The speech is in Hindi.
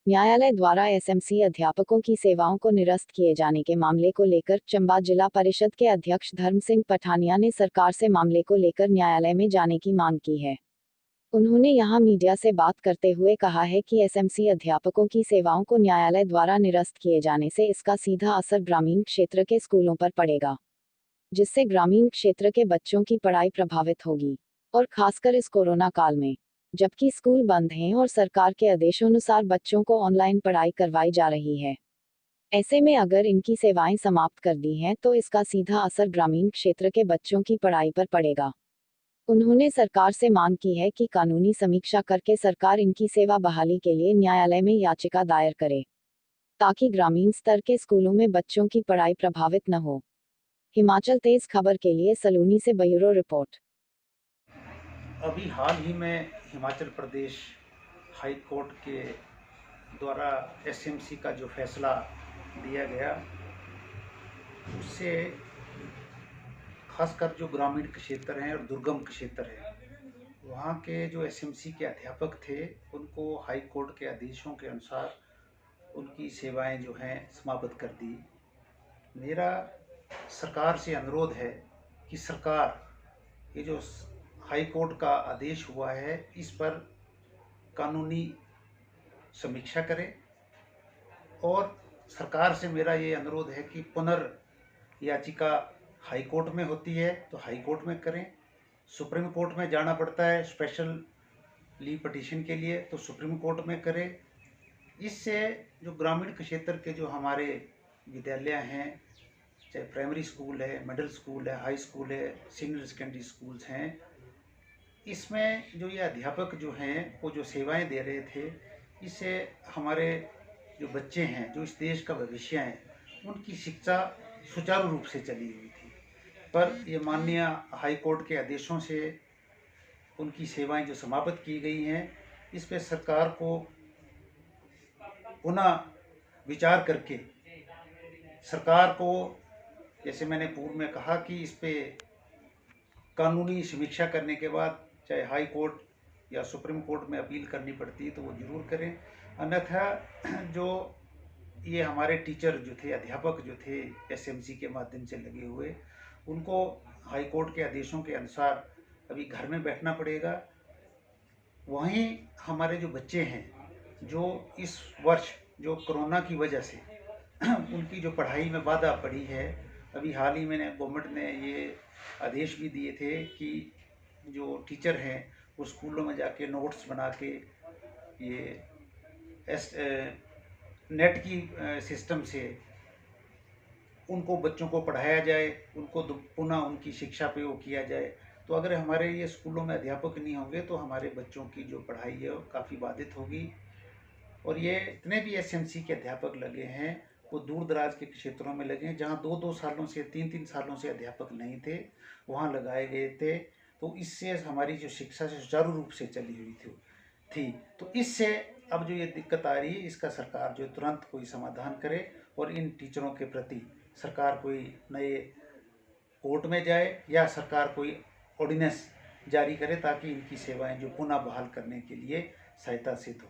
न्यायालय द्वारा एसएमसी अध्यापकों की सेवाओं को निरस्त किए जाने के मामले को लेकर चंबा जिला परिषद के अध्यक्ष धर्म सिंह पठानिया ने सरकार से मामले को लेकर न्यायालय में जाने की मांग की है। उन्होंने यहां मीडिया से बात करते हुए कहा है कि एसएमसी अध्यापकों की सेवाओं को न्यायालय द्वारा निरस्त किए जाने से इसका सीधा असर ग्रामीण क्षेत्र के स्कूलों पर पड़ेगा, जिससे ग्रामीण क्षेत्र के बच्चों की पढ़ाई प्रभावित होगी, और खासकर इस कोरोना काल में, जबकि स्कूल बंद हैं और सरकार के आदेशानुसार बच्चों को ऑनलाइन पढ़ाई करवाई जा रही है। ऐसे में अगर इनकी सेवाएं समाप्त कर दी हैं तो इसका सीधा असर ग्रामीण क्षेत्र के बच्चों की पढ़ाई पर पड़ेगा। उन्होंने सरकार से मांग की है कि कानूनी समीक्षा करके सरकार इनकी सेवा बहाली के लिए न्यायालय में याचिका दायर करे, ताकि ग्रामीण स्तर के स्कूलों में बच्चों की पढ़ाई प्रभावित न हो। हिमाचल तेज खबर के लिए सलूनी से ब्यूरो रिपोर्ट। अभी हाल ही में हिमाचल प्रदेश हाई कोर्ट के द्वारा एसएमसी का जो फैसला दिया गया, उससे खासकर जो ग्रामीण क्षेत्र हैं और दुर्गम क्षेत्र है, वहाँ के जो एसएमसी के अध्यापक थे, उनको हाई कोर्ट के आदेशों के अनुसार उनकी सेवाएं जो हैं समाप्त कर दी। मेरा सरकार से अनुरोध है कि सरकार ये जो हाई कोर्ट का आदेश हुआ है, इस पर कानूनी समीक्षा करे, और सरकार से मेरा ये अनुरोध है कि पुनर्याचिका हाई कोर्ट में होती है तो हाई कोर्ट में करें, सुप्रीम कोर्ट में जाना पड़ता है स्पेशल लीव पिटीशन के लिए तो सुप्रीम कोर्ट में करें। इससे जो ग्रामीण क्षेत्र के जो हमारे विद्यालय हैं, चाहे प्राइमरी स्कूल है, मिडिल स्कूल है, हाई स्कूल है, सीनियर सेकेंडरी स्कूल्स हैं, इसमें जो ये अध्यापक जो हैं वो जो सेवाएं दे रहे थे, इससे हमारे जो बच्चे हैं, जो इस देश का भविष्य है, उनकी शिक्षा सुचारू रूप से चली हुई थी। पर ये माननीय हाई कोर्ट के आदेशों से उनकी सेवाएं जो समाप्त की गई हैं, इस पे सरकार को पुनः विचार करके सरकार को, जैसे मैंने पूर्व में कहा, कि इस पे कानूनी समीक्षा करने के बाद चाहे हाई कोर्ट या सुप्रीम कोर्ट में अपील करनी पड़ती है तो वो ज़रूर करें। अन्यथा जो ये हमारे टीचर जो थे, अध्यापक जो थे एसएमसी के माध्यम से लगे हुए, उनको हाई कोर्ट के आदेशों के अनुसार अभी घर में बैठना पड़ेगा। वहीं हमारे जो बच्चे हैं, जो इस वर्ष जो कोरोना की वजह से उनकी जो पढ़ाई में बाधा पड़ी है, अभी हाल ही में गवर्नमेंट ने ये आदेश भी दिए थे कि जो टीचर हैं वो स्कूलों में जाके नोट्स बना के ये नेट की सिस्टम से उनको बच्चों को पढ़ाया जाए, उनको पुनः उनकी शिक्षा पे वो किया जाए। तो अगर हमारे ये स्कूलों में अध्यापक नहीं होंगे तो हमारे बच्चों की जो पढ़ाई है वो काफ़ी बाधित होगी। और ये इतने भी एसएमसी के अध्यापक लगे हैं वो दूर दराज के क्षेत्रों में लगे हैं, जहाँ 2-2 सालों से 3-3 सालों से अध्यापक नहीं थे, वहाँ लगाए गए थे। तो इससे हमारी जो शिक्षा से सुचारू रूप से चली हुई थी। तो इससे अब जो ये दिक्कत आ रही है, इसका सरकार जो तुरंत कोई समाधान करे और इन टीचरों के प्रति सरकार कोई नए कोर्ट में जाए या सरकार कोई ऑर्डिनेंस जारी करे, ताकि इनकी सेवाएं जो पुनः बहाल करने के लिए सहायता सिद्ध हो।